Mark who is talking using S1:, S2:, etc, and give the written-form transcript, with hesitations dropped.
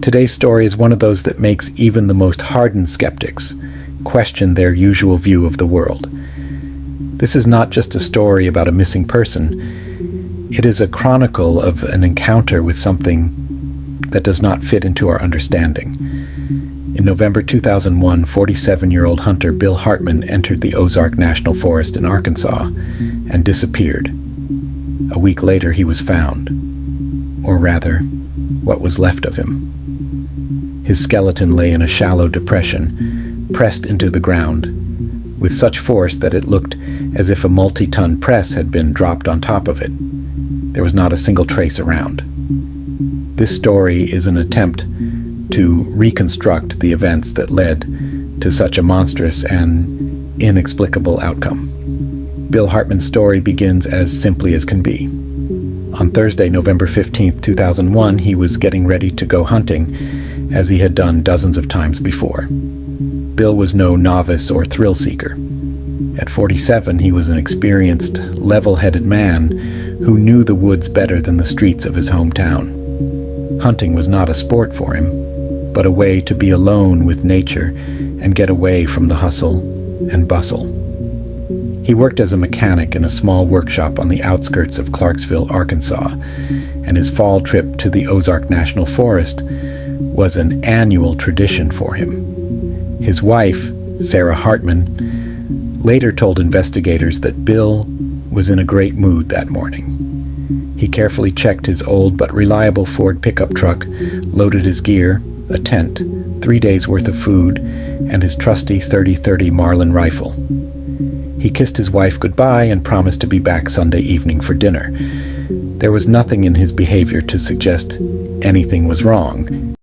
S1: Today's story is one of those that makes even the most hardened skeptics question their usual view of the world. This is not just a story about a missing person. It is a chronicle of an encounter with something that does not fit into our understanding. In November 2001, 47-year-old hunter Bill Hartman entered the Ozark National Forest in Arkansas and disappeared. A week later, he was found. Or rather, what was left of him. His skeleton lay in a shallow depression, pressed into the ground, with such force that it looked as if a multi-ton press had been dropped on top of it. There was not a single trace around. This story is an attempt to reconstruct the events that led to such a monstrous and inexplicable outcome. Bill Hartman's story begins as simply as can be. On Thursday, November 15, 2001, he was getting ready to go hunting, as he had done dozens of times before. Bill was no novice or thrill seeker. At 47, he was an experienced, level-headed man who knew the woods better than the streets of his hometown. Hunting was not a sport for him, but a way to be alone with nature and get away from the hustle and bustle. He worked as a mechanic in a small workshop on the outskirts of Clarksville, Arkansas, and his fall trip to the Ozark National Forest was an annual tradition for him. His wife, Sarah Hartman, later told investigators that Bill was in a great mood that morning. He carefully checked his old but reliable Ford pickup truck, loaded his gear, a tent, 3 days' worth of food, and his trusty .30-30 Marlin rifle. He kissed his wife goodbye and promised to be back Sunday evening for dinner. There was nothing in his behavior to suggest anything was wrong.